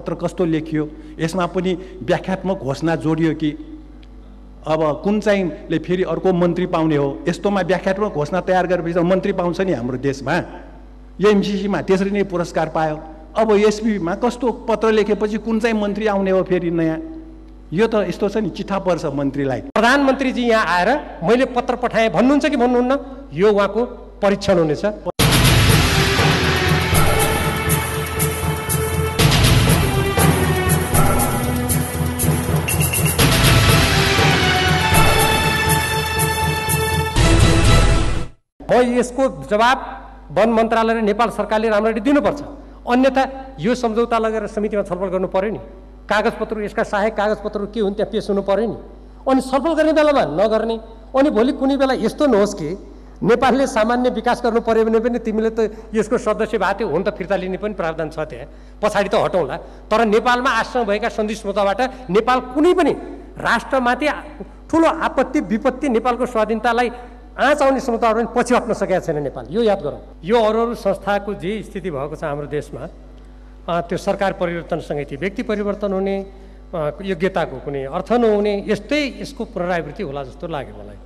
पत्र कस्तो लेखियो, यसमा पनि व्याख्यात्मक घोषणा जोडियो कि अब कुन चाहिँले फेरि अर्को मन्त्री पाउने हो, यस्तोमा व्याख्यात्मक घोषणा तयार गरेपछि मन्त्री पाउँछ नि हाम्रो देशमा। एमसिसीमा त्यसरी नै पुरस्कार पायो। अब एसपीमा कस्तो पत्र लेखेपछि कुन चाहिँ मन्त्री आउने हो फेरि नयाँ, यो त यस्तो छ नि, चिठा पर्छ मन्त्रीलाई। प्रधानमन्त्रीजी यहाँ आएर मैले पत्र पठाएँ भन्नुहुन्छ कि भन्नुहुन्न, यो उहाँको परीक्षण हुनेछ। म यसको जवाब वन मन्त्रालय र नेपाल सरकारले राम्ररी दिनुपर्छ, अन्यथा यो सम्झौता लगेर समितिमा छलफल गर्नु पर्यो नि। कागजपत्र, यसका सहायक कागजपत्रहरू के हुन् त्यहाँ पेश हुनु पर्यो नि। अनि छलफल गर्ने बेलामा नगर्ने, अनि भोलि कुनै बेला यस्तो नहोस् कि नेपालले सामान्य विकास गर्नु पर्यो भने पनि तिमीले त यसको सदस्य भएको थियो, हुन त फिर्ता लिने पनि प्रावधान छ त्यहाँ, पछाडि त हटौँला। तर नेपालमा आजसम्म भएका सन्धि सम्झौताबाट नेपाल कुनै पनि राष्ट्रमाथि ठुलो आपत्ति विपत्ति, नेपालको स्वाधीनतालाई आँच आउने सम्झौताहरू पनि पछि हट्न सकेका छैन नेपाल, यो याद गरौँ। यो अरू संस्थाको जे स्थिति भएको छ हाम्रो देशमा, त्यो सरकार परिवर्तनसँगै थियो, व्यक्ति परिवर्तन हुने, योग्यताको कुनै अर्थ नहुने, यस्तै यसको पुनरावृत्ति होला जस्तो लाग्यो मलाई।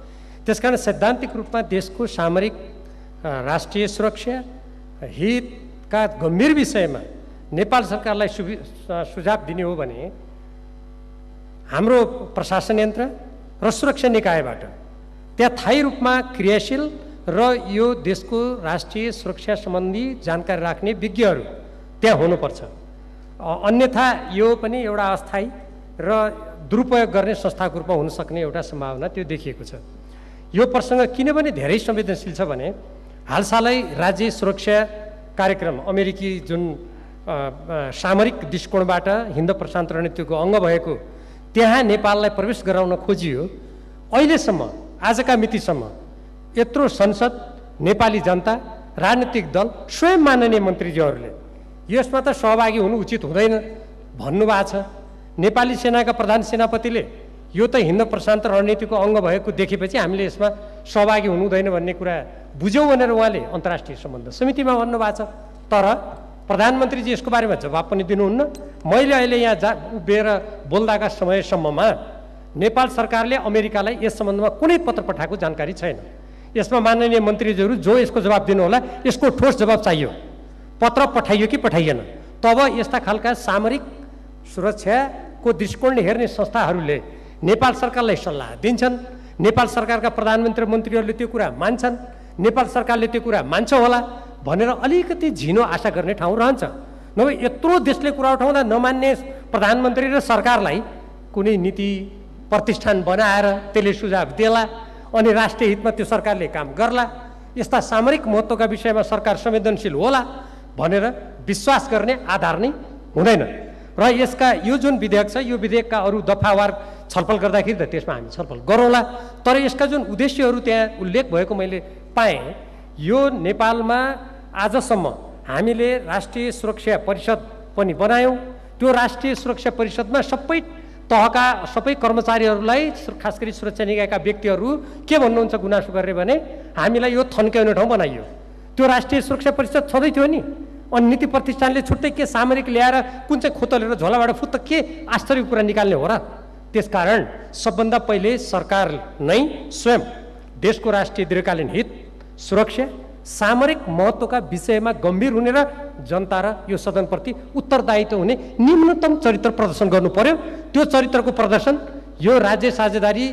त्यसकारण सैद्धान्तिक रूपमा देशको सामरिक राष्ट्रिय सुरक्षा हितका गम्भीर विषयमा नेपाल सरकारलाई सुझाव दिने हो भने हाम्रो प्रशासन यन्त्र र सुरक्षा निकायबाट त्यहाँ थायी रूपमा क्रियाशील र यो देशको राष्ट्रिय सुरक्षा सम्बन्धी जानकारी राख्ने विज्ञहरू त्यहाँ हुनुपर्छ। अन्यथा यो पनि एउटा अस्थायी र दुरुपयोग गर्ने संस्थाको रूपमा हुन सक्ने एउटा सम्भावना त्यो देखिएको छ। यो प्रसङ्ग किनभने धेरै संवेदनशील छ भने हालसालै राज्य सुरक्षा कार्यक्रम अमेरिकी जुन सामरिक दृष्टिकोणबाट हिन्द प्रशान्त रणनीतिको अङ्ग भएको त्यहाँ नेपाललाई प्रवेश गराउन खोजियो। अहिलेसम्म आजका मितिसम्म यत्रो संसद, नेपाली जनता, राजनीतिक दल, स्वयं माननीय मन्त्रीज्यूहरूले यसमा त सहभागी हुनु उचित हुँदैन भन्नुभएको छ। नेपाली सेनाका प्रधान सेनापतिले यो त हिन्द प्रशान्त रणनीतिको अङ्ग भएको देखेपछि हामीले यसमा सहभागी हुनु हुँदैन भन्ने कुरा बुझ्यौँ भनेर उहाँले अन्तर्राष्ट्रिय सम्बन्ध समितिमा भन्नुभएको छ। तर प्रधानमन्त्रीजी यसको बारेमा जवाब पनि दिनुहुन्न। मैले अहिले यहाँ उभिएर बोल्दाका समयसम्ममा नेपाल सरकारले अमेरिकालाई यस सम्बन्धमा कुनै पत्र पठाएको जानकारी छैन। यसमा माननीय मन्त्रीज्यूहरू जो यसको जवाब दिनुहोला, यसको ठोस जवाब चाहियो। पत्र पठाइयो कि पठाइएन? तब यस्ता खालका सामरिक सुरक्षाको दृष्टिकोणले हेर्ने संस्थाहरूले नेपाल सरकारलाई सल्लाह दिन्छन्, नेपाल सरकारका प्रधानमन्त्री मन्त्रीहरूले त्यो कुरा मान्छन्, नेपाल सरकारले त्यो कुरा मान्छ होला भनेर अलिकति झिनो आशा गर्ने ठाउँ रहन्छ। नभए यत्रो देशले कुरा उठाउँदा नमान्ने प्रधानमन्त्री र सरकारलाई कुनै नीति प्रतिष्ठान बनाएर त्यसले सुझाव देला अनि राष्ट्रिय हितमा त्यो सरकारले काम गर्ला, यस्ता सामरिक महत्त्वका विषयमा सरकार संवेदनशील होला भनेर विश्वास गर्ने आधार नै हुँदैन। र यसका यो जुन विधेयक छ, यो विधेयकका अरू दफावार छलफल गर्दाखेरि त त्यसमा हामी छलफल गरौँला। तर यसका जुन उद्देश्यहरू त्यहाँ उल्लेख भएको मैले पाएँ, यो नेपालमा आजसम्म हामीले राष्ट्रिय सुरक्षा परिषद पनि बनायौँ। त्यो राष्ट्रिय सुरक्षा परिषदमा सबै तहका सबै कर्मचारीहरूलाई, खास गरी सुरक्षा निकायका व्यक्तिहरू के भन्नुहुन्छ गुनासो गर्ने भने हामीलाई यो थन्क्याउने ठाउँ बनाइयो। त्यो राष्ट्रिय सुरक्षा परिषद छँदै थियो नि, अनि नीति प्रतिष्ठानले छुट्टै के सामरिक ल्याएर कुन चाहिँ खोतलेर झोलाबाट फुत्त के आश्चर्यको कुरा निकाल्ने हो र? त्यसकारण सबभन्दा पहिले सरकार नै स्वयं देशको राष्ट्रिय दीर्घकालीन हित, सुरक्षा, सामरिक महत्त्वका विषयमा गम्भीर हुने र जनता र यो सदनप्रति उत्तरदायित्व हुने न्यूनतम चरित्र प्रदर्शन गर्नु पर्यो। त्यो चरित्रको प्रदर्शन यो राज्य साझेदारी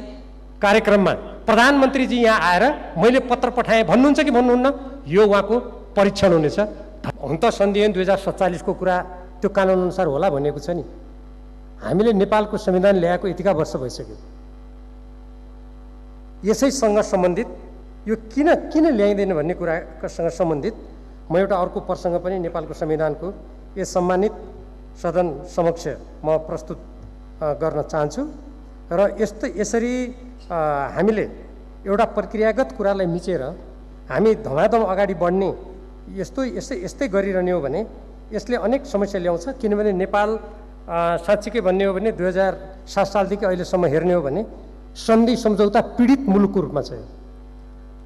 कार्यक्रममा प्रधानमन्त्रीजी यहाँ आएर मैले पत्र पठाएँ भन्नुहुन्छ कि भन्नुहुन्न, यो उहाँको परीक्षण हुनेछ। हुन त सन्धि ऐन 2047 को कुरा त्यो कानुन अनुसार होला भनेको छ नि। हामीले नेपालको संविधान ल्याएको यतिका वर्ष भइसक्यो। यसैसँग सम्बन्धित यो किन ल्याइँदैन भन्ने कुरासँग सम्बन्धित म एउटा अर्को प्रसङ्ग पनि नेपालको संविधानको यस सम्मानित सदन समक्ष म प्रस्तुत गर्न चाहन्छु। र यसरी हामीले एउटा प्रक्रियागत कुरालाई मिचेर हामी धमाधम अगाडि बढ्ने यस्तै गरिरहने हो भने यसले अनेक समस्या ल्याउँछ। किनभने नेपाल साँच्चीकै भन्ने हो भने 2007 सालदेखि अहिलेसम्म हेर्ने हो भने सन्धि सम्झौता पीडित मुलुकको रूपमा छ।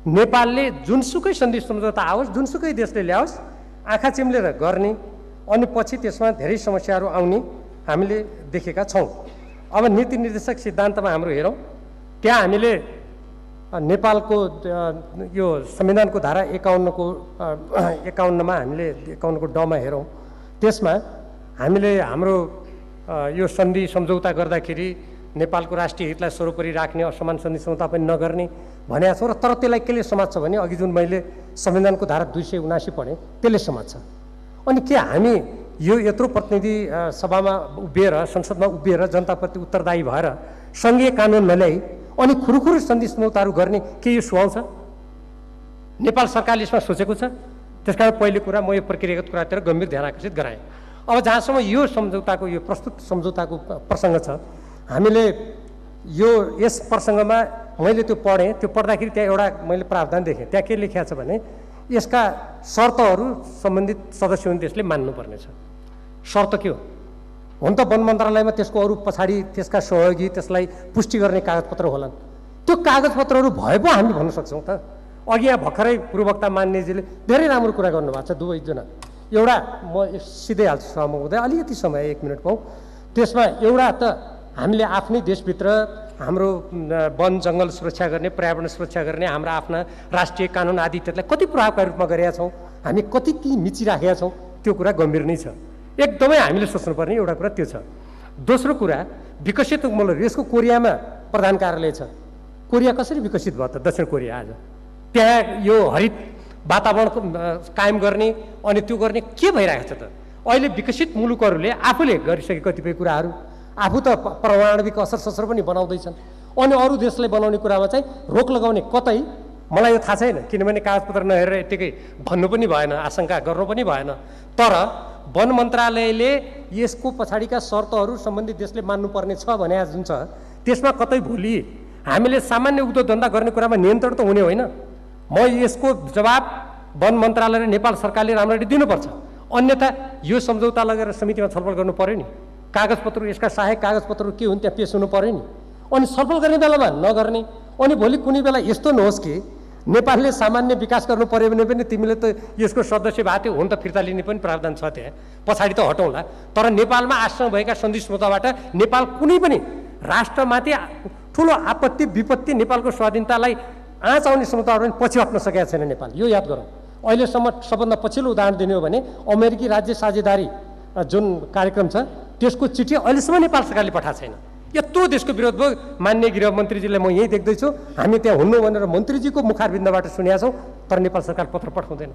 नेपालले जुनसुकै सन्धि सम्झौता आओस्, जुनसुकै देशले ल्याओस्, आँखा चिम्लेर गर्ने, अनि पछि त्यसमा धेरै समस्याहरू आउने हामीले देखेका छौँ। अब नीति निर्देशक सिद्धान्तमा हाम्रो हेरौँ, त्यहाँ हामीले नेपालको यो संविधानको धारा 51मा हामीले 51को डमा हेरौँ, त्यसमा हामीले हाम्रो यो सन्धि सम्झौता गर्दाखेरि नेपालको राष्ट्रिय हितलाई सर्वोपरि राख्ने, असमान सन्धि सम्झौता पनि नगर्ने भनेको छौँ। र तर त्यसलाई केले समात्छ भने अघि जुन मैले संविधानको धारा 279 पढेँ त्यसले समात्छ। अनि के हामी यो यत्रो प्रतिनिधि सभामा उभिएर, संसदमा उभिएर जनताप्रति उत्तरदायी भएर सङ्घीय कानुन नल्याई अनि खुरुखुरु सन्धि सम्झौताहरू गर्ने के यो सुहाउँछ? नेपाल सरकारले यसमा सोचेको छ? त्यसकारण पहिलो कुरा म यो प्रक्रियागत कुरातिर गम्भीर ध्यान आकर्षित गराएँ। अब जहाँसम्म यो सम्झौताको, यो प्रस्तुत सम्झौताको प्रसङ्ग छ, हामीले यस प्रसङ्गमा मैले त्यो पढेँ, त्यो पढ्दाखेरि त्यहाँ एउटा मैले प्रावधान देखेँ। त्यहाँ के लेखिएको छ भने यसका शर्तहरू सम्बन्धित सदस्य हुने देशले मान्नुपर्नेछ। शर्त के हो? हुन त वन मन्त्रालयमा त्यसको अरू पछाडि त्यसका सहयोगी, त्यसलाई पुष्टि गर्ने कागजपत्र होलान्। त्यो कागजपत्रहरू भए पो हामी भन्न सक्छौँ त। अघि यहाँ भर्खरै पूर्ववक्ता मान्यजीले धेरै राम्रो कुरा गर्नुभएको छ दुवैजना। एउटा म सिधै हाल्छु सहमत हुँदै, अलिकति समय 1 मिनट पाउँ। त्यसमा एउटा त हामीले आफ्नै देशभित्र हाम्रो वन जङ्गल सुरक्षा गर्ने, पर्यावरण सुरक्षा गर्ने हाम्रा आफ्ना राष्ट्रिय कानुन आदि त्यसलाई कति प्रभावकारी रूपमा गरेका छौँ, हामी कति ती मिचिराखेका छौँ, त्यो कुरा गम्भीर नै छ। एकदमै हामीले सोच्नुपर्ने एउटा कुरा त्यो छ। दोस्रो कुरा, विकसित मुलुक, यसको कोरियामा प्रधान कार्यालय छ। कोरिया कसरी विकसित भयो त? दक्षिण कोरिया आज त्यहाँ यो हरित वातावरण कायम गर्ने अनि त्यो गर्ने के भइरहेको छ त? अहिले विकसित मुलुकहरूले आफूले गरिसके कतिपय कुराहरू आफू त परमाणविक असर ससर पनि बनाउँदैछन्, अनि अरू देशले बनाउने कुरामा चाहिँ रोक लगाउने कतै मलाई यो थाहा छैन, किनभने कागजपत्र नहेरेर यत्तिकै भन्नु पनि भएन, आशंका गर्नु पनि भएन। तर वन मन्त्रालयले यसको पछाडिका शर्तहरू सम्बन्धित देशले मान्नुपर्ने छ भने जुन छ, त्यसमा कतै भोलि हामीले सामान्य उद्योग धन्दा गर्ने कुरामा नियन्त्रण त हुने होइन। म यसको जवाब वन मन्त्रालय र नेपाल सरकारले राम्ररी दिनुपर्छ, अन्यथा यो सम्झौता लगेर समितिमा छलफल गर्नु पर्यो नि। कागजपत्र, यसका सहायक कागजपत्रहरू के हुन् त्यहाँ पेश हुनु पर्यो नि। अनि छलफल गर्ने बेलामा नगर्ने, अनि भोलि कुनै बेला यस्तो नहोस् कि नेपालले सामान्य विकास गर्नु पर्यो भने पनि तिमीले त यसको सदस्य भएको थियो, हुन त फिर्ता लिने पनि प्रावधान छ त्यहाँ, पछाडि त हटौँला। तर नेपालमा आजसम्म भएका सन्धि सम्झौताबाट नेपाल कुनै पनि राष्ट्रमाथि ठुलो आपत्ति विपत्ति, नेपालको स्वाधीनतालाई आँच आउने सम्झौताहरू पनि पछि हट्न सकेका छैन नेपाल। यो याद गरौँ। अहिलेसम्म सबभन्दा पछिल्लो उदाहरण दिने हो भने अमेरिकी राज्य साझेदारी जुन कार्यक्रम छ त्यसको चिठी अहिलेसम्म नेपाल सरकारले पठाएको छैन। यत्रो देशको विरोध भयो। माननीय गृहमन्त्रीजीलाई म यहीँ देख्दैछु, हामी त्यहाँ हुनु भनेर मन्त्रीजीको मुखारबिन्दबाट सुनेका छौँ, तर नेपाल सरकार पत्र पठाउँदैन।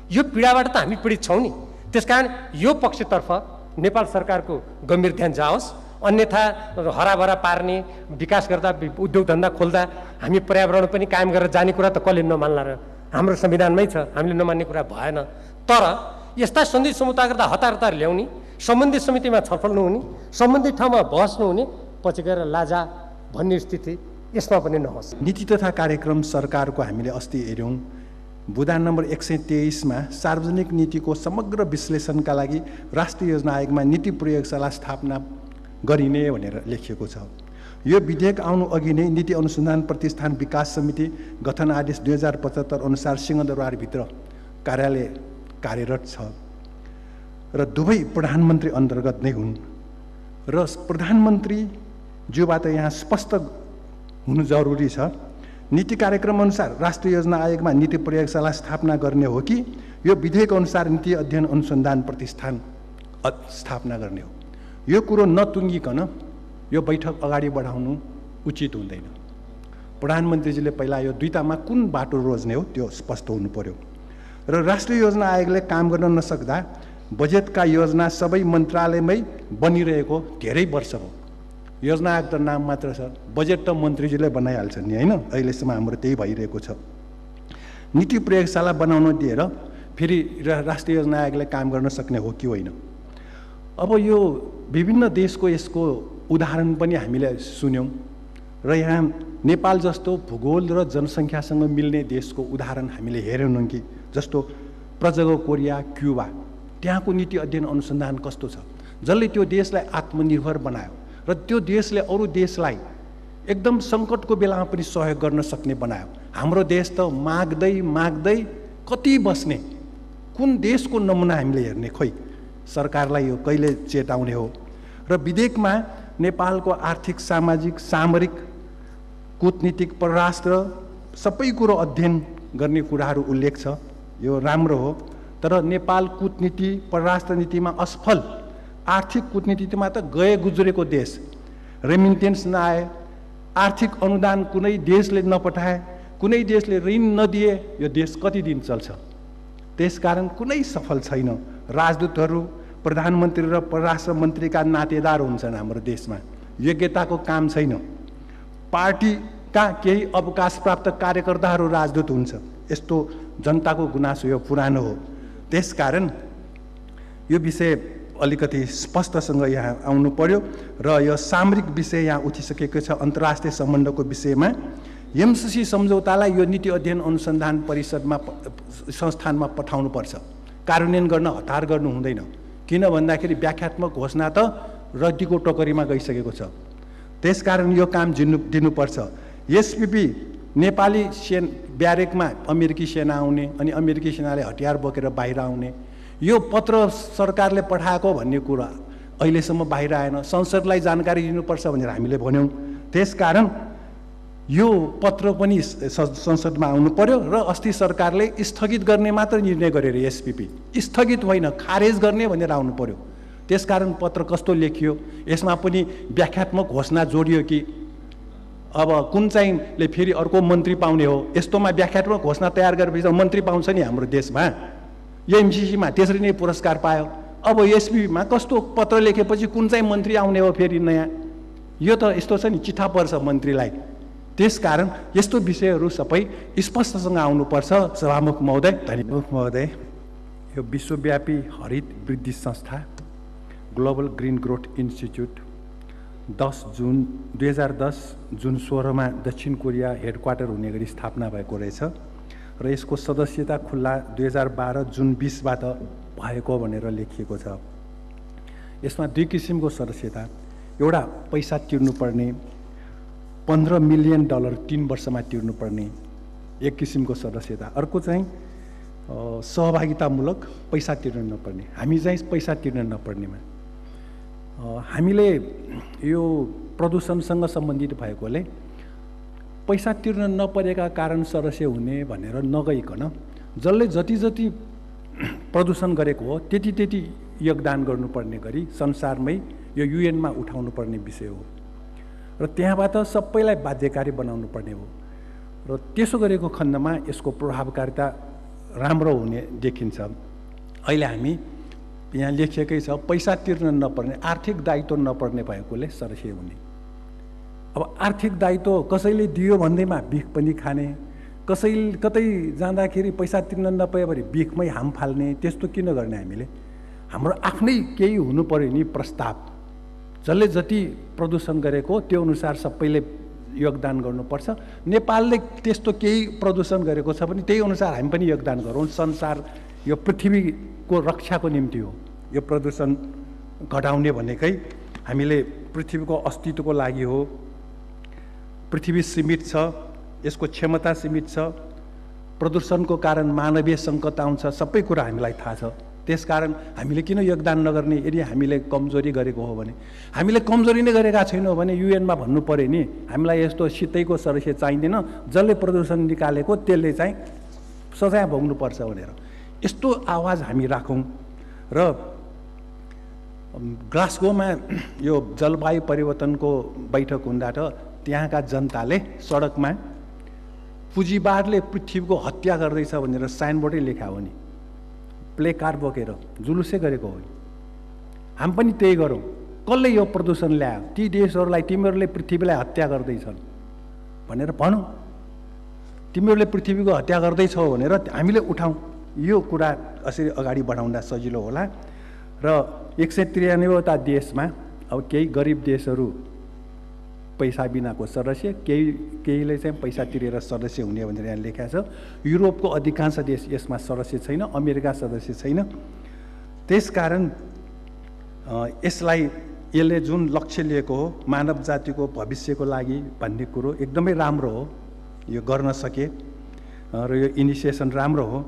यो पीडाबाट त हामी पीडित छौँ नि। त्यसकारण यो पक्षतर्फ नेपाल सरकारको गम्भीर ध्यान जाओस्, अन्यथा हराभरा पार्ने, विकास गर्दा उद्योग धन्दा खोल्दा हामी पर्यावरण पनि कायम गरेर जाने कुरा त कसले नमान्ला र? हाम्रो संविधानमै छ, हामीले नमान्ने कुरा भएन। तर यस्ता सन्धि सम्झौता गर्दा हतार हतार ल्याउने, सम्बन्धित समितिमा छलफल नहुने, सम्बन्धित ठाउँमा बहस नहुने, पछि गएर लाजा भन्ने स्थिति यसमा पनि नहोस्। नीति तथा कार्यक्रम सरकारको हामीले अस्ति हेऱ्यौँ, बुदान नम्बर 123मा सार्वजनिक नीतिको समग्र विश्लेषणका लागि राष्ट्रिय योजना आयोगमा नीति प्रयोगशाला स्थापना गरिने भनेर लेखिएको छ। यो विधेयक आउनु अघि नै नीति अनुसन्धान प्रतिष्ठान विकास समिति गठन आदेश 2075 अनुसार सिंहदरबारभित्र कार्यालय कार्यरत छ र दुवै प्रधानमन्त्री अन्तर्गत नै हुन् र प्रधानमन्त्रीज्यूबाट यहाँ स्पष्ट हुनु जरुरी छ। नीति कार्यक्रम अनुसार राष्ट्रिय योजना आयोगमा नीति प्रयोगशाला स्थापना गर्ने हो कि यो विधेयक अनुसार नीति अध्ययन अनुसन्धान प्रतिष्ठान स्थापना गर्ने हो? यो कुरो नटुङ्गिकन यो बैठक अगाडि बढाउनु उचित हुँदैन। प्रधानमन्त्रीजीले पहिला यो दुईटामा कुन बाटो रोज्ने हो त्यो स्पष्ट हुनु पर्यो। र राष्ट्रिय योजना आयोगले काम गर्न नसक्दा बजेटका योजना सबै मन्त्रालयमै बनिरहेको धेरै वर्ष हो। योजना आयोग त नाम मात्र छ, बजेट त मन्त्रीजीले बनाइहाल्छन् नि, होइन? अहिलेसम्म हाम्रो त्यही भइरहेको छ। नीति प्रयोगशाला बनाउन दिएर फेरि राष्ट्रिय योजना आयोगले काम गर्न सक्ने हो कि होइन? अब यो विभिन्न देशको यसको उदाहरण पनि हामीले सुन्यौँ र यहाँ नेपाल जस्तो भूगोल र जनसङ्ख्यासँग मिल्ने देशको उदाहरण हामीले हेरेनौँ कि, जस्तो प्रजाको कोरिया, क्युबा, त्यहाँको नीति अध्ययन अनुसन्धान कस्तो छ, जसले त्यो देशलाई आत्मनिर्भर बनायो र त्यो देशले अरू देशलाई एकदम सङ्कटको बेलामा पनि सहयोग गर्न सक्ने बनायो। हाम्रो देश त माग्दै माग्दै कति बस्ने, कुन देशको नमुना हामीले हेर्ने? खोइ सरकारलाई यो कहिले चेताउने हो। र विधेयकमा नेपालको आर्थिक, सामाजिक, सामरिक, कूटनीतिक, परराष्ट्र सबै कुरो अध्ययन गर्ने कुराहरू उल्लेख छ। यो राम्रो हो। तर नेपाल कूटनीति, परराष्ट्र नीतिमा असफल, आर्थिक कूटनीतिमा त गए गुज्रेको देश, रेमिटेन्स नआए, आर्थिक अनुदान कुनै देशले नपठाए, कुनै देशले ऋण नदिए, यो देश कति दिन चल्छ? त्यसकारण कुनै सफल छैन। राजदूतहरू, प्रधानमन्त्री र परराष्ट्र मन्त्रीका नातेदार हुन्छन् हाम्रो देशमा, योग्यताको काम छैन। पार्टीका केही अवकाश प्राप्त कार्यकर्ताहरू राजदूत हुन्छ। यस्तो जनताको गुनासो यो पुरानो हो। त्यसकारण यो विषय अलिकति स्पष्टसँग यहाँ आउनु पर्यो। र यो सामरिक विषय यहाँ उठिसकेको छ। अन्तर्राष्ट्रिय सम्बन्धको विषयमा एमसीसी सम्झौतालाई यो नीति अध्ययन अनुसन्धान परिषदमा, संस्थानमा पठाउनुपर्छ। कार्यान्वयन गर्न हतार गर्नु हुँदैन। किन भन्दाखेरि व्याख्यात्मक घोषणा त रद्दीको टोकरीमा गइसकेको छ। त्यसकारण यो काम दिनुपर्छ। एसपीपी नेपाली ब्यारेकमा अमेरिकी सेना आउने अनि अमेरिकी सेनाले हतियार बोकेर बाहिर आउने, यो पत्र सरकारले पठाएको भन्ने कुरा अहिलेसम्म बाहिर आएन। संसदलाई जानकारी दिनुपर्छ भनेर हामीले भन्यौँ। त्यसकारण यो पत्र पनि संसदमा आउनु पर्यो। र अस्ति सरकारले स्थगित गर्ने मात्र निर्णय गरेर एसपीपी, स्थगित होइन खारेज गर्ने भनेर आउनु पर्यो। त्यसकारण पत्र कस्तो लेखियो, यसमा पनि व्याख्यात्मक घोषणा जोडियो कि अब कुन चाहिँले फेरि अर्को मन्त्री पाउने हो। यस्तोमा व्याख्यात्मक घोषणा तयार गरेपछि मन्त्री पाउँछ नि हाम्रो देशमा। एमसीसीमा त्यसरी नै पुरस्कार पायो। अब एसपीमा कस्तो पत्र लेखेपछि कुन चाहिँ मन्त्री आउने हो फेरि नयाँ? यो त यस्तो छ नि, चिठा पर्छ मन्त्रीलाई। त्यसकारण यस्तो विषयहरू सबै स्पष्टसँग आउनुपर्छ। सभामुख महोदय, धन्यवाद महोदय। यो विश्वव्यापी हरित वृद्धि संस्था ग्लोबल ग्रीन ग्रोथ इन्स्टिच्युट 2010 जुन 16 दक्षिण कोरिया हेडक्वार्टर हुने गरी स्थापना भएको रहेछ। र यसको सदस्यता खुल्ला 2012 जुन 20बाट भएको भनेर लेखिएको छ। यसमा दुई किसिमको सदस्यता, एउटा पैसा तिर्नुपर्ने $15 मिलियन 3 वर्षमा तिर्नुपर्ने एक किसिमको सदस्यता, अर्को चाहिँ सहभागितामूलक पैसा तिर्न नपर्ने। हामी चाहिँ पैसा तिर्न नपर्नेमा हामीले यो प्रदूषणसँग सम्बन्धित भएकोले पैसा तिर्न नपरेका कारण सदस्य हुने भनेर नगइकन जसले जति जति प्रदूषण गरेको हो त्यति त्यति योगदान गर्नुपर्ने गरी संसारमै यो युएनमा उठाउनु पर्ने विषय हो र त्यहाँबाट सबैलाई बाध्यकारी बनाउनु पर्ने हो र त्यसो गरेको खण्डमा यसको प्रभावकारिता राम्रो हुने देखिन्छ। अहिले हामी यहाँ लेखिएकै छ पैसा तिर्न नपर्ने, आर्थिक दायित्व नपर्ने भएकोले सदस्य हुने। अब आर्थिक दायित्व कसैले दियो भन्दैमा बिख पनि खाने, कतै जाँदाखेरि पैसा तिर्न नपाए भने बिखमै हाम फाल्ने, त्यस्तो किन गर्ने? हामीले हाम्रो आफ्नै केही हुनु पर्यो नि प्रस्ताव। जसले जति प्रदूषण गरेको त्यो अनुसार सबैले योगदान गर्नुपर्छ। नेपालले त्यस्तो केही प्रदूषण गरेको छ भने त्यही अनुसार हामी पनि योगदान गरौँ। संसार यो पृथ्वीको रक्षाको निम्ति हो। यो प्रदूषण घटाउने भनेकै हामीले पृथ्वीको अस्तित्वको लागि हो। पृथ्वी सीमित छ, यसको क्षमता सीमित छ, प्रदूषणको कारण मानवीय सङ्कट आउँछ, सबै कुरा हामीलाई थाहा छ। त्यसकारण हामीले किन योगदान नगर्ने? यदि हामीले कमजोरी गरेको हो भने, हामीले कमजोरी नै गरेका छैनौँ भने युएनमा भन्नु पर्यो नि हामीलाई यस्तो सितैको सदस्य चाहिँदैन, जसले प्रदूषण निकालेको त्यसले चाहिँ सजाय भोग्नुपर्छ भनेर यस्तो आवाज हामी राखौँ। र ग्लासगोमा यो जलवायु परिवर्तनको बैठक हुँदा त त्यहाँका जनताले सडकमा पुँजीवादले पृथ्वीको हत्या गर्दैछ भनेर साइनबोर्डै लेखा हो नि, प्ले कार्ड बोकेर जुलुसै गरेको हो। हामी पनि त्यही गरौँ। कसले यो प्रदूषण ल्यायो? ती देशहरूलाई, तिमीहरूले पृथ्वीलाई हत्या गर्दैछन् भनेर भनौँ। तिमीहरूले पृथ्वीको हत्या गर्दैछौ भनेर हामीले उठाउँ। यो कुरा यसरी अगाडि बढाउँदा सजिलो होला। र 193वटा देशमा अब केही गरिब देशहरू पैसा बिनाको सदस्य, केहीले चाहिँ पैसा तिरेर सदस्य हुने भनेर यहाँ लेखा छ। युरोपको अधिकांश देश यसमा सदस्य छैन, अमेरिका सदस्य छैन। त्यसकारण यसले जुन लक्ष्य लिएको हो मानव जातिको भविष्यको लागि भन्ने कुरो एकदमै राम्रो हो। यो गर्न सके र यो इनिसिएसन राम्रो हो।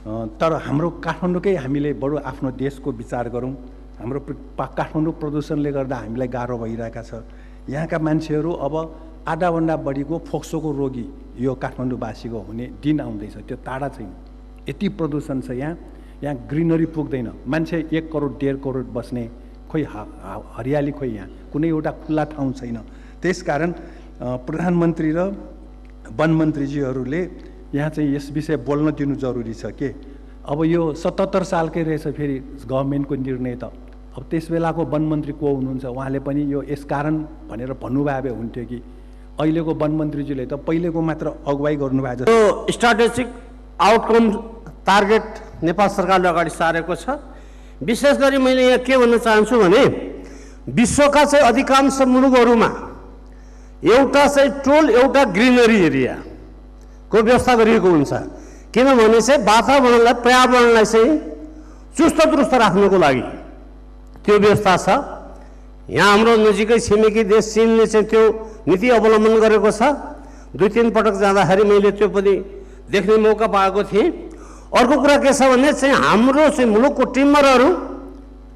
तर हाम्रो काठमाडौँकै हामीले बडो आफ्नो देशको विचार गरौँ। हाम्रो काठमाडौँ प्रदूषणले गर्दा हामीलाई गाह्रो भइरहेका छ। यहाँका मान्छेहरू अब आधाभन्दा बढीको फोक्सोको रोगी यो काठमाडौँवासीको हुने दिन आउँदैछ, त्यो टाढा छैन। यति प्रदूषण छ यहाँ ग्रिनरी पुग्दैन। मान्छे 1 करोड 1.5 करोड बस्ने, खोइ हरियाली खोइ यहाँ कुनै एउटा खुल्ला ठाउँ छैन। त्यसकारण प्रधानमन्त्री र वनमन्त्रीजीहरूले यहाँ चाहिँ यस विषय बोल्न दिनु जरुरी छ के। अब यो 77 सालकै रहेछ फेरि गभर्मेन्टको निर्णय त। अब त्यस बेलाको वनमन्त्री को हुनुहुन्छ, उहाँले पनि यो यस कारण भनेर भन्नुभए हुन्थ्यो कि अहिलेको वनमन्त्रीजीले त पहिलेको मात्र अगुवाई गर्नुभयो जस्तो। यो स्ट्राटेजिक आउटकम टार्गेट नेपाल सरकारले अगाडि सारेको छ। विशेष गरी मैले यहाँ के भन्न चाहन्छु भने विश्वका चाहिँ अधिकांश मुलुकहरूमा एउटा चाहिँ टोल एउटा ग्रिनरी एरियाको व्यवस्था गरिएको हुन्छ। किनभने चाहिँ वातावरणलाई पर्यावरणलाई चाहिँ चुस्त दुरुस्त राख्नको लागि त्यो व्यवस्था छ। यहाँ हाम्रो नजिकै छिमेकी देश चीनले चाहिँ त्यो नीति अवलम्बन गरेको छ। 2-3 पटक जाँदाखेरि मैले त्यो पनि देख्ने मौका पाएको थिएँ। अर्को कुरा के छ भने चाहिँ हाम्रो चाहिँ मुलुकको टिम्बरहरू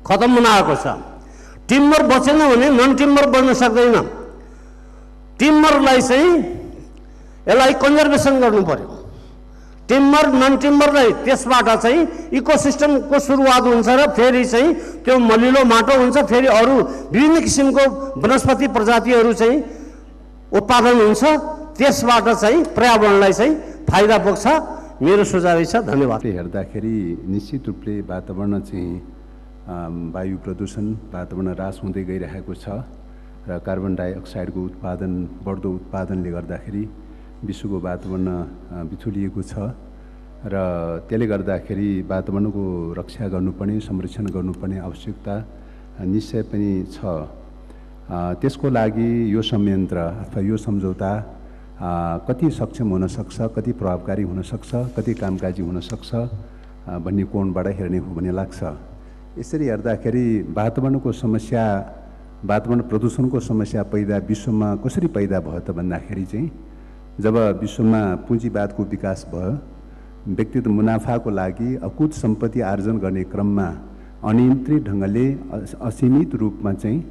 खतम हुन आएको छ। टिम्बर बचेन भने नन टिम्बर बन्न सक्दैन। टिम्बरलाई चाहिँ यसलाई कन्जर्भेसन गर्नु पर्यो। टिम्बर नन टिम्बरलाई त्यसबाट चाहिँ इकोसिस्टमको सुरुवात हुन्छ र फेरि चाहिँ त्यो मलिलो माटो हुन्छ, फेरि अरू विभिन्न किसिमको वनस्पति प्रजातिहरू चाहिँ उत्पादन हुन्छ। त्यसबाट चाहिँ पर्यावरणलाई चाहिँ फाइदा पुग्छ। मेरो सुझाव छ। धन्यवाद। हेर्दाखेरि निश्चित रूपले वातावरण चाहिँ वायु प्रदूषण, वातावरण ह्रास हुँदै गइरहेको छ र कार्बन डाइअक्साइडको बढ्दो उत्पादनले गर्दाखेरि विश्वको वातावरण बिथुलिएको छ र त्यसले गर्दाखेरि वातावरणको रक्षा गर्नुपर्ने, संरक्षण गर्नुपर्ने आवश्यकता निश्चय पनि छ। त्यसको लागि यो संयन्त्र अथवा यो सम्झौता कति सक्षम हुन सक्छ, कति प्रभावकारी हुन सक्छ, कति कामकाजी हुन सक्छ भन्ने कोणबाट हेर्ने हो भन्ने लाग्छ। यसरी हेर्दाखेरि वातावरणको समस्या, वातावरण प्रदूषणको समस्या विश्वमा कसरी पैदा भयो त भन्दाखेरि चाहिँ जब विश्वमा पुँजीवादको विकास भयो, व्यक्तिगत मुनाफाको लागि अकुत सम्पत्ति आर्जन गर्ने क्रममा अनियन्त्रित ढङ्गले असीमित रूपमा चाहिँ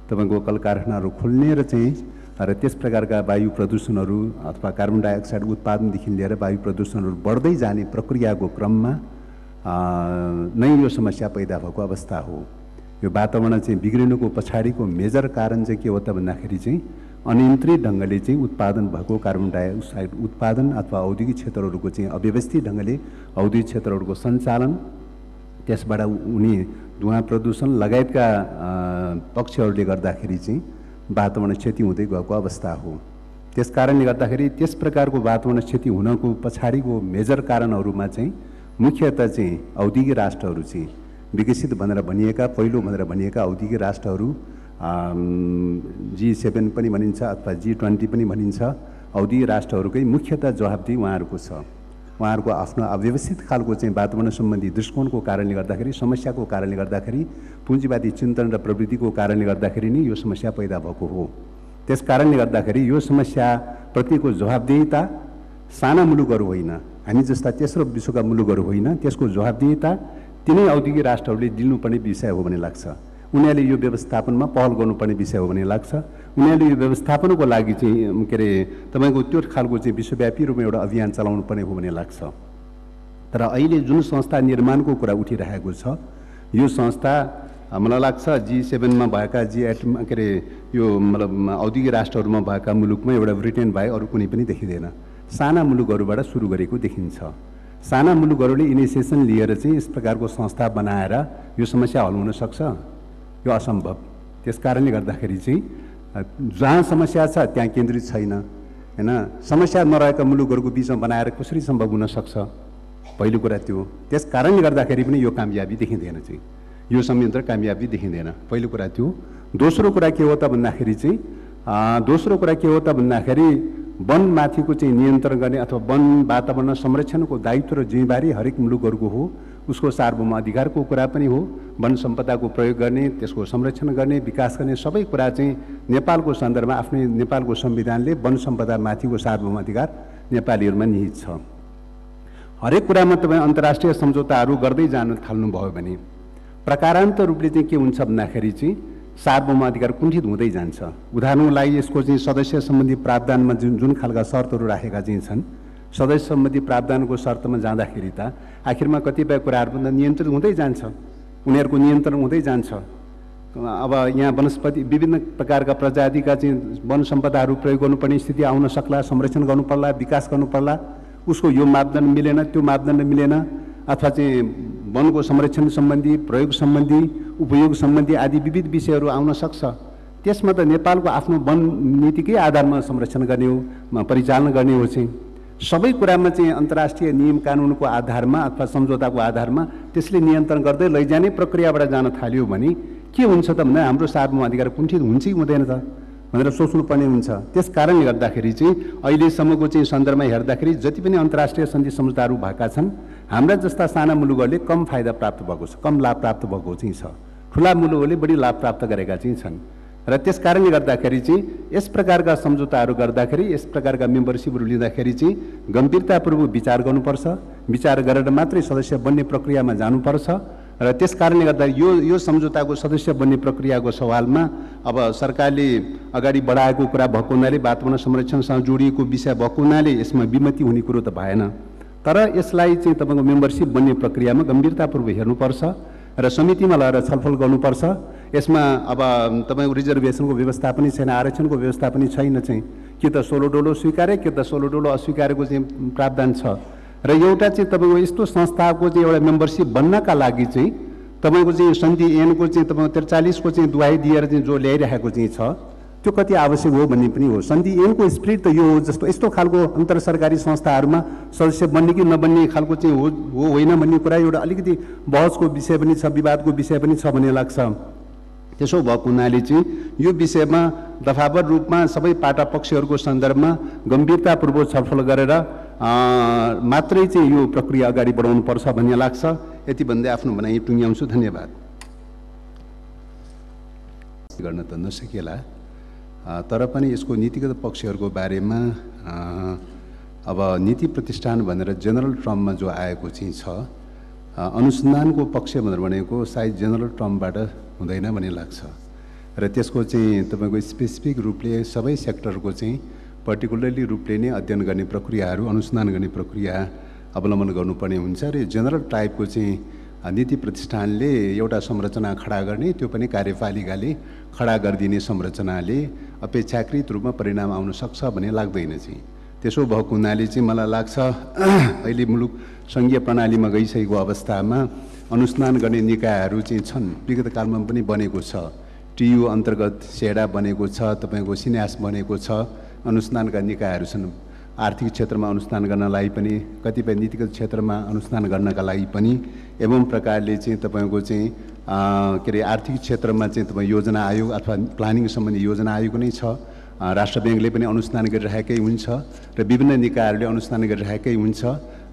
तपाईँको कल कारखानाहरू खोल्ने र चाहिँ र त्यस प्रकारका वायु प्रदूषणहरू अथवा कार्बन डाइअक्साइड उत्पादनदेखि लिएर वायु प्रदूषणहरू बढ्दै जाने प्रक्रियाको क्रममा नै यो समस्या पैदा भएको अवस्था हो। यो वातावरण चाहिँ बिग्रिनुको पछाडिको मेजर कारण चाहिँ के हो त भन्दाखेरि चाहिँ अनियन्त्रित ढङ्गले चाहिँ उत्पादन भएको कार्बन डाइअक्साइड उत्पादन अथवा औद्योगिक क्षेत्रहरूको चाहिँ अव्यवस्थित ढङ्गले औद्योगिक क्षेत्रहरूको सञ्चालन, त्यसबाट हुने धुवाँ प्रदूषण लगायतका पक्षहरूले गर्दाखेरि चाहिँ वातावरण क्षति हुँदै गएको अवस्था हो। त्यस कारणले गर्दाखेरि त्यस प्रकारको वातावरण क्षति हुनको पछाडिको मेजर कारणहरूमा चाहिँ मुख्यतः चाहिँ औद्योगिक राष्ट्रहरू चाहिँ विकसित भनेर भनिएका, पहिलो भनेर भनिएका औद्योगिक राष्ट्रहरू G7 पनि भनिन्छ अथवा G20 पनि भनिन्छ, औद्योगिक राष्ट्रहरूकै मुख्यतः जवाबदेही उहाँहरूको छ। उहाँहरूको आफ्नो अव्यवस्थित खालको चाहिँ वातावरण सम्बन्धी दृष्टिकोणको कारणले गर्दाखेरि, समस्याको कारणले गर्दाखेरि, पुँजीवादी चिन्तन र प्रवृत्तिको कारणले गर्दाखेरि नै यो समस्या पैदा भएको हो। त्यस कारणले गर्दाखेरि यो समस्या प्रतिको जवाबदेहिता साना मुलुकहरू होइन, हामी जस्ता तेस्रो विश्वका मुलुकहरू होइन, त्यसको जवाबदेहिता तिनै औद्योगिक राष्ट्रहरूले दिनुपर्ने विषय हो भन्ने लाग्छ। उनीहरूले यो व्यवस्थापनमा पहल गर्नुपर्ने विषय हो भन्ने लाग्छ। उनीहरूले यो व्यवस्थापनको लागि चाहिँ के अरे तपाईँको त्यो खालको चाहिँ विश्वव्यापी रूपमा एउटा अभियान चलाउनु पर्ने हो भन्ने लाग्छ। तर अहिले जुन संस्था निर्माणको कुरा उठिरहेको छ, यो संस्था मलाई लाग्छ G7 भएका G8 के अरे यो मतलब औद्योगिक राष्ट्रहरूमा भएका मुलुकमा एउटा ब्रिटेन बाहेक अरू कुनै पनि देखिँदैन। साना मुलुकहरूबाट सुरु गरेको देखिन्छ। साना मुलुकहरूले इनिसिएसन लिएर चाहिँ यस प्रकारको संस्था बनाएर यो समस्या हल हुन सक्छ? यो असम्भव। त्यस कारणले गर्दाखेरि चाहिँ जहाँ समस्या छ त्यहाँ केन्द्रित छैन हैन। समस्या नरहेका मुलुकहरूको बिचमा बनाएर कसरी सम्भव हुन सक्छ? पहिलो कुरा त्यो। त्यस कारणले गर्दाखेरि पनि यो कामयाबी देखिँदैन, चाहिँ यो संयन्त्र कामयाबी देखिँदैन। पहिलो कुरा त्यो। दोस्रो कुरा के हो त भन्दाखेरि चाहिँ वनमाथिको चाहिँ नियन्त्रण गर्ने अथवा वन वातावरण संरक्षणको दायित्व र जिम्मेवारी हरेक मुलुकहरूको हो। उसको सार्वभौम अधिकारको कुरा पनि हो। वन सम्पदाको प्रयोग गर्ने, त्यसको संरक्षण गर्ने, विकास गर्ने सबै कुरा चाहिँ नेपालको सन्दर्भमा आफ्नै नेपालको संविधानले वन सम्पदामाथिको सार्वभौम अधिकार नेपालीहरूमा निहित छ। हरेक कुरामा तपाईँ अन्तर्राष्ट्रिय सम्झौताहरू गर्दै जानु थाल्नुभयो भने प्रकारान्त रूपले चाहिँ के हुन्छ भन्दाखेरि चाहिँ सार्वभौम अधिकार कुण्ठित हुँदै जान्छ। उदाहरणको लागि यसको चाहिँ सदस्य सम्बन्धी प्रावधानमा जुन खालका शर्तहरू राखेका चाहिँ छन्, सदस्य सम्बन्धी प्रावधानको शर्तमा जाँदाखेरि त आखिरमा कतिपय कुराहरूभन्दा नियन्त्रित हुँदै जान्छ, उनीहरूको नियन्त्रण हुँदै जान्छ। अब यहाँ वनस्पति विभिन्न प्रकारका प्रजातिका चाहिँ वन सम्पदाहरू प्रयोग गर्नुपर्ने स्थिति आउन सक्ला, संरक्षण गर्नु पर्ला, विकास गर्नु पर्ला, उसको यो मापदण्ड मिलेन, त्यो मापदण्ड मिलेन, अथवा चाहिँ वनको संरक्षण सम्बन्धी, प्रयोग सम्बन्धी, उपयोग सम्बन्धी आदि विविध विषयहरू आउन सक्छ। त्यसमा त नेपालको आफ्नो वन नीतिकै आधारमा संरक्षण गर्ने हो, परिचालन गर्ने हो। चाहिँ सबै कुरामा चाहिँ अन्तर्राष्ट्रिय नियम कानुनको आधारमा अथवा सम्झौताको आधारमा त्यसले नियन्त्रण गर्दै लैजाने प्रक्रियाबाट जान थाल्यो भने के हुन्छ त भन्दा हाम्रो सार्वभौम अधिकार कुण्ठित हुन्छ कि हुँदैन त भनेर सोच्नुपर्ने हुन्छ। त्यस कारणले गर्दाखेरि चाहिँ अहिलेसम्मको चाहिँ सन्दर्भमा हेर्दाखेरि जति पनि अन्तर्राष्ट्रिय सन्धि सम्झौताहरू भएका छन्, हाम्रा जस्ता साना मुलुकहरूले कम फाइदा प्राप्त भएको छ, कम लाभ प्राप्त भएको चाहिँ छ। ठुला मुलुकहरूले बढी लाभ प्राप्त गरेका चाहिँ छन्। र त्यस कारणले गर्दाखेरि चाहिँ यस प्रकारका सम्झौताहरू गर्दाखेरि, यस प्रकारका मेम्बरसिपहरू लिँदाखेरि चाहिँ गम्भीरतापूर्वक विचार गर्नुपर्छ। विचार गरेर मात्रै सदस्य बन्ने प्रक्रियामा जानुपर्छ। र त्यस कारणले गर्दा यो सम्झौताको सदस्य बन्ने प्रक्रियाको सवालमा अब सरकारले अगाडि बढाएको कुरा भएको हुनाले, वातावरण संरक्षणसँग जोडिएको विषय भएको हुनाले यसमा विमति हुने कुरो त भएन। तर यसलाई चाहिँ तपाईँको मेम्बरसिप बन्ने प्रक्रियामा गम्भीरतापूर्वक हेर्नुपर्छ र समितिमा लगेर छलफल गर्नुपर्छ। यसमा अब तपाईँको रिजर्भेसनको व्यवस्था पनि छैन, आरक्षणको व्यवस्था पनि छैन। चाहिँ कि त 16 डोलो स्वीकारे, कि त 16 डोलो अस्वीकारेको चाहिँ प्रावधान छ। र एउटा चाहिँ तपाईँको यस्तो संस्थाको चाहिँ एउटा मेम्बरसिप बन्नका लागि चाहिँ तपाईँको चाहिँ सन्धि ऐनको चाहिँ तपाईँको 43 को चाहिँ दुहाई दिएर चाहिँ जो ल्याइरहेको चाहिँ छ, त्यो कति आवश्यक हो भन्ने पनि हो। सन्धि ऐनको स्पिरिट त यो हो, जस्तो यस्तो खालको अन्तर सरकारी संस्थाहरूमा सदस्य बन्ने कि नबन्ने खालको चाहिँ हो होइन भन्ने कुरा एउटा अलिकति बहसको विषय पनि छ, विवादको विषय पनि छ भन्ने लाग्छ। त्यसो भएको हुनाले चाहिँ यो विषयमा दफाबद्ध रूपमा सबै पाटा पक्षहरूको सन्दर्भमा गम्भीरतापूर्वक छलफल गरेर मात्रै चाहिँ यो प्रक्रिया अगाडि बढाउनुपर्छ भन्ने लाग्छ। यति भन्दै आफ्नो भनाइ टुङ्ग्याउँछु। धन्यवाद। गर्न त नसकेला, तर पनि यसको नीतिगत पक्षहरूको बारेमा अब नीति प्रतिष्ठान भनेर जेनरल टर्ममा जो आएको चाहिँ छ, अनुसन्धानको पक्ष भनेर भनेको सायद जेनरल टर्मबाट हुँदैन भन्ने लाग्छ। र त्यसको चाहिँ तपाईँको स्पेसिफिक रूपले सबै सेक्टरको चाहिँ पर्टिकुलरली रूपले नै अध्ययन गर्ने प्रक्रियाहरू, अनुसन्धान गर्ने प्रक्रिया अवलम्बन गर्नुपर्ने हुन्छ। र जेनरल टाइपको चाहिँ नीति प्रतिष्ठानले एउटा संरचना खडा गर्ने, त्यो पनि कार्यपालिकाले खडा गरिदिने संरचनाले अपेक्षाकृत रूपमा परिणाम आउन सक्छ भन्ने लाग्दैन। चाहिँ त्यसो भएको हुनाले चाहिँ मलाई लाग्छ अहिले मुलुक सङ्घीय प्रणालीमा गइसकेको अवस्थामा अनुसन्धान गर्ने निकायहरू चाहिँ छन्, विगत कालमा पनि बनेको छ। टियु अन्तर्गत सेडा बनेको छ, तपाईँको सिन्यास बनेको छ, अनुसन्धानका निकायहरू छन्। आर्थिक क्षेत्रमा अनुसन्धान गर्नलाई पनि, कतिपय नीतिगत क्षेत्रमा अनुसन्धान गर्नका लागि पनि, एवं प्रकारले चाहिँ तपाईँको चाहिँ के अरे आर्थिक क्षेत्रमा चाहिँ तपाईँ योजना आयोग अथवा प्लानिङ सम्बन्धी योजना आयोग नै छ। राष्ट्र ब्याङ्कले पनि अनुसन्धान गरिरहेकै हुन्छ र विभिन्न निकायहरूले अनुसन्धान गरिरहेकै हुन्छ।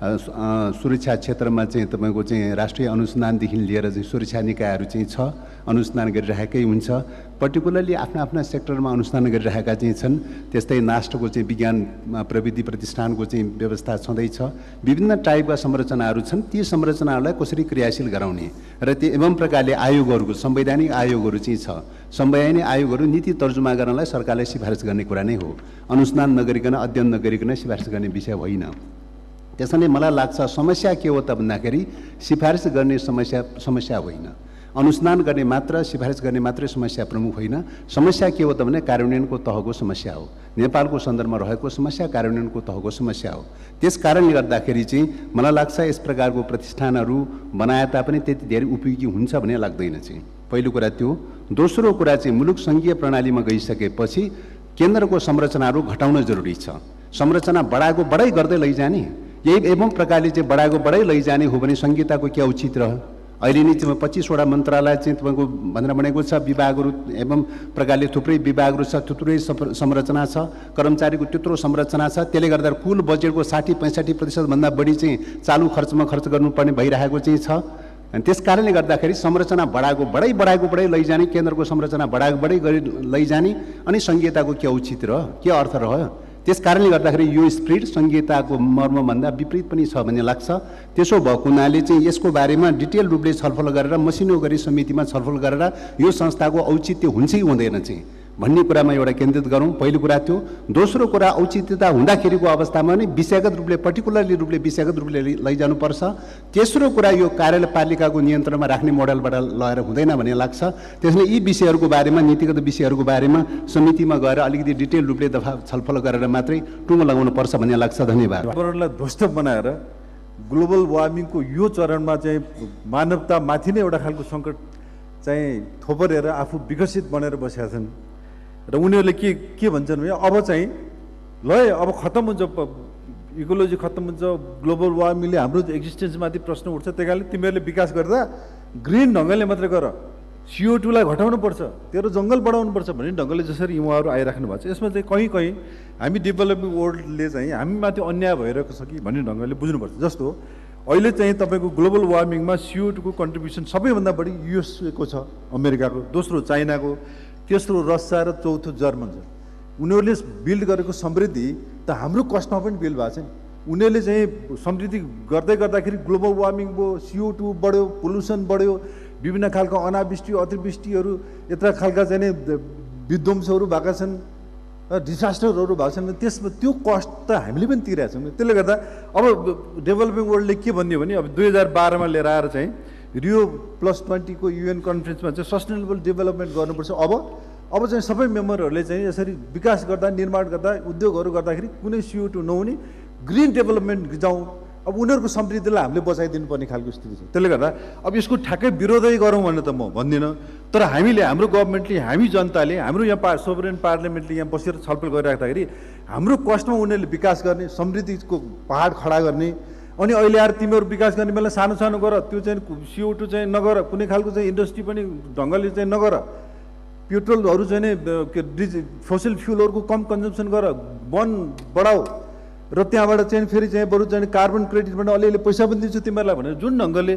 सुरक्षा क्षेत्रमा चाहिँ तपाईँको चाहिँ राष्ट्रिय अनुसन्धानदेखि लिएर चाहिँ सुरक्षा निकायहरू चाहिँ छ, अनुसन्धान गरिरहेकै हुन्छ। पर्टिकुलरली आफ्ना आफ्ना सेक्टरमा अनुसन्धान गरिरहेका चाहिँ छन्। त्यस्तै नास्टको चाहिँ विज्ञान प्रविधि प्रतिष्ठानको चाहिँ व्यवस्था छँदैछ। विभिन्न टाइपका संरचनाहरू छन्। ती संरचनाहरूलाई कसरी क्रियाशील गराउने र त्यो एवं प्रकारले आयोगहरूको संवैधानिक आयोगहरू चाहिँ छ। संवैधानिक आयोगहरू नीति तर्जुमा गर्नलाई सरकारले सिफारिस गर्ने कुरा नै हो। अनुसन्धान नगरिकन, अध्ययन नगरिकन सिफारिस गर्ने विषय होइन। त्यसैले मलाई लाग्छ समस्या के हो त भन्दाखेरि सिफारिस गर्ने समस्या होइन, अनुसन्धान गर्ने मात्र, सिफारिस गर्ने मात्रै समस्या प्रमुख होइन। समस्या के हो त भने कार्यान्वयनको तहको समस्या हो। नेपालको सन्दर्भमा रहेको समस्या कार्यान्वयनको तहको समस्या हो। त्यस कारणले गर्दाखेरि चाहिँ मलाई लाग्छ यस प्रकारको प्रतिष्ठानहरू बनाए तापनि त्यति धेरै उपयोगी हुन्छ भन्ने लाग्दैन। चाहिँ पहिलो कुरा त्यो। दोस्रो कुरा चाहिँ मुलुक सङ्घीय प्रणालीमा गइसकेपछि केन्द्रको संरचनाहरू घटाउन जरुरी छ। संरचना बढाएको बढाइ गर्दै लैजाने, यही एवं प्रकारले चाहिँ बढाएको बढाइ लैजाने हो भने संहिताको क्या उचित रह। अहिले नै 25वटा मन्त्रालय चाहिँ तपाईँको भनेर भनेको छ, विभागहरू एवं प्रकारले थुप्रै विभागहरू छ, थुप्रै संरचना छ, कर्मचारीको त्यत्रो संरचना छ। त्यसले गर्दा कुल बजेटको 60-65% भन्दा बढी चाहिँ चालु खर्चमा खर्च गर्नुपर्ने भइरहेको चाहिँ छ। अनि त्यस कारणले गर्दाखेरि संरचना बढाएको बढाइ लैजाने, केन्द्रको संरचना बढाएको बढाइ गरी लैजाने, अनि संहिताको के औचित्य रह, के अर्थ रह्यो? त्यस कारणले गर्दाखेरि यो स्प्रिट संहिताको मर्मभन्दा विपरीत पनि छ भन्ने लाग्छ। त्यसो भएको हुनाले चाहिँ यसको बारेमा डिटेल रूपले छलफल गरेर मसिनो गरी समितिमा छलफल गरेर यो संस्थाको औचित्य हुन्छ कि हुँदैन चाहिँ भन्ने कुरामा एउटा केन्द्रित गरौँ, पहिलो कुरा त्यो। दोस्रो कुरा, औचित्यता हुँदाखेरिको अवस्थामा नै विषयगत रूपले पर्टिकुलरली रूपले विषयगत रूपले लैजानुपर्छ। तेस्रो कुरा, यो कार्यपालिकाको नियन्त्रणमा राख्ने मोडलबाट लगेर हुँदैन भन्ने लाग्छ। त्यसैले यी विषयहरूको बारेमा, नीतिगत विषयहरूको बारेमा समितिमा गएर अलिकति डिटेल रूपले दफा छलफल गरेर मात्रै टुङ्गो लगाउनुपर्छ भन्ने लाग्छ। धन्यवाद। वातावरणलाई ध्वस्त बनाएर ग्लोबल वार्मिङको यो चरणमा चाहिँ मानवतामाथि नै एउटा खालको सङ्कट चाहिँ थोपरेर आफू विकसित बनेर बसेका छन् र उनीहरूले के भन्छन् भने अब चाहिँ ल अब खत्तम हुन्छ, इकोलोजी खत्तम हुन्छ, ग्लोबल वार्मिङले हाम्रो एक्जिस्टेन्समाथि प्रश्न उठ्छ, त्यही कारणले तिमीहरूले विकास गर्दा ग्रिन ढङ्गले मात्रै गर, CO2लाई घटाउनुपर्छ, तेरो जङ्गल बढाउनुपर्छ भन्ने ढङ्गले जसरी उहाँहरू आइराख्नु भएको छ, यसमा चाहिँ कहीँ कहीँ हामी डेभलपिङ वर्ल्डले चाहिँ हामीमाथि अन्याय भइरहेको छ कि भन्ने ढङ्गले बुझ्नुपर्छ। जस्तो अहिले चाहिँ तपाईँको ग्लोबल वार्मिङमा CO2को कन्ट्रिब्युसन सबैभन्दा बढी युएसएको छ, अमेरिकाको, दोस्रो चाइनाको, तेस्रो रसिया र चौथो जर्मन छ। उनीहरूले बिल्ड गरेको समृद्धि त हाम्रो कस्टमा पनि बिल्ड भएको छ नि। उनीहरूले चाहिँ समृद्धि गर्दै गर्दाखेरि ग्लोबल वार्मिङ भयो, CO2 बढ्यो, पोल्युसन बढ्यो, विभिन्न खालको अनावृष्टि अतिवृष्टिहरू, यत्र खालका चाहिँ विध्वंसहरू भएका छन्, डिसास्टरहरू भएको छन्। त्यसमा त्यो कस्ट त हामीले पनि तिरेका छौँ। त्यसले गर्दा अब डेभलपिङ वर्ल्डले के भन्यो भने अब 2012मा लिएर आएर चाहिँ Rio+20 को UN कन्फरेन्समा चाहिँ सस्टेनेबल डेभलपमेन्ट गर्नुपर्छ। अब चाहिँ सबै मेम्बरहरूले चाहिँ यसरी विकास गर्दा, निर्माण गर्दा, उद्योगहरू गर्दाखेरि कुनै CO2 नहुने ग्रिन डेभलपमेन्ट जाउँ। अब उनीहरूको समृद्धिलाई हामीले बचाइदिनु पर्ने खालको स्थिति छ। त्यसले गर्दा अब यसको ठ्याक्कै विरोधै गरौँ भनेर त म भन्दिनँ, तर हामीले, हाम्रो गभर्मेन्टले, हामी जनताले, हाम्रो यहाँ सोभरेन पार्लियामेन्टले यहाँ बसेर छलफल गरिराख्दाखेरि हाम्रो कष्टमा उनीहरूले विकास गर्ने, समृद्धिको पहाड खडा गर्ने, अनि अहिले आएर तिमीहरू विकास गर्ने बेला सानो सानो गर, त्यो चाहिँ CO2 चाहिँ नगर, कुनै खालको चाहिँ इन्डस्ट्री पनि ढङ्गले चाहिँ नगर, पेट्रोलहरू चाहिँ नै फोसिल फ्युलहरूको कम कन्जम्सन गर, वन बढाऊ, र त्यहाँबाट चाहिँ फेरि चाहिँ बरु चाहिँ कार्बन क्रेडिटबाट अलिअलि पैसा पनि दिन्छु तिमीहरूलाई भनेर जुन ढङ्गले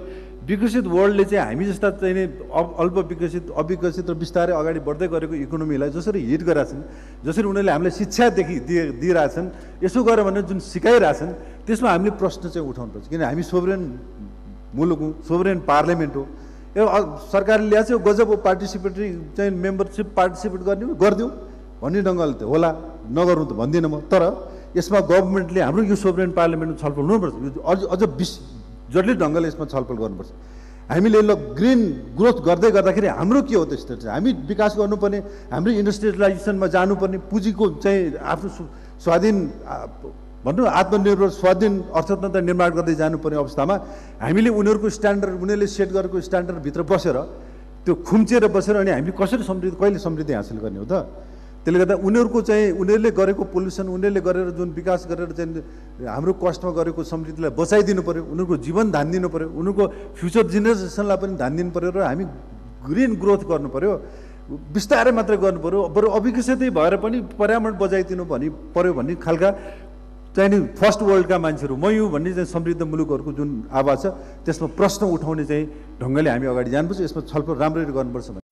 विकसित वर्ल्डले चाहिँ हामी जस्ता चाहिँ अल्प विकसित, अविकसित र बिस्तारै अगाडि बढ्दै गरेको इकोनोमीलाई जसरी हिट गरेका छन्, जसरी उनीहरूले हामीलाई शिक्षादेखि दिइरहेछन्, यसो गरेर भनेर जुन सिकाइरहेछन्, त्यसमा हामीले प्रश्न चाहिँ उठाउनुपर्छ। किन हामी सोभरेन मुलुक हौँ, सोभरेन पार्लियामेन्ट हो, यो सरकारले ल्याएको छ, गजब पार्टिसिपेटरी चाहिँ मेम्बरसिप पार्टिसिपेट गर्ने गरिदिउँ भन्ने ढङ्गले त होला, नगर्नु त भन्दिनँ म, तर यसमा गभर्मेन्टले हाम्रो यो सोभरेन पार्लियामेन्टमा छलफल हुनुपर्छ, अझ जटिल ढङ्गले यसमा छलफल गर्नुपर्छ। हामीले ल ग्रिन ग्रोथ गर्दै गर्दाखेरि हाम्रो के हो त स्टेट, हामी विकास गर्नुपर्ने, हाम्रो इन्डस्ट्रियलाइजेसनमा जानुपर्ने, पुँजीको चाहिँ आफ्नो स्वाधीन भनौँ आत्मनिर्भर स्वाधीन अर्थतन्त्र निर्माण गर्दै जानुपर्ने अवस्थामा हामीले उनीहरूको स्ट्यान्डर्ड, उनीहरूले सेट गरेको स्ट्यान्डर्डभित्र बसेर, त्यो खुम्चिएर बसेर अनि हामी कसरी समृद्धि, कहिले समृद्धि हासिल गर्ने हो त? त्यसले गर्दा उनीहरूको चाहिँ उनीहरूले गरेको पोल्युसन, उनीहरूले गरेर जुन विकास गरेर चाहिँ हाम्रो कष्टमा गरेको समृद्धिलाई बचाइदिनु पऱ्यो, उनीहरूको जीवन ध्यान दिनु पऱ्यो, उनीहरूको फ्युचर जेनेरेसनलाई पनि ध्यान दिनु पऱ्यो, र हामी ग्रिन ग्रोथ गर्नु पऱ्यो, बिस्तारै मात्रै गर्नु पऱ्यो। बरु अविकसितै भएर पनि पर्यावरण बचाइदिनु पऱ्यो भन्ने खालका चाहिँ नि फर्स्ट वर्ल्डका मान्छेहरू म यो भन्ने चाहिँ समृद्ध मुलुकहरूको जुन आवाज छ, त्यसमा प्रश्न उठाउने चाहिँ ढङ्गले हामी अगाडि जानुपर्छ। यसमा छलफल राम्ररी गर्नुपर्छ।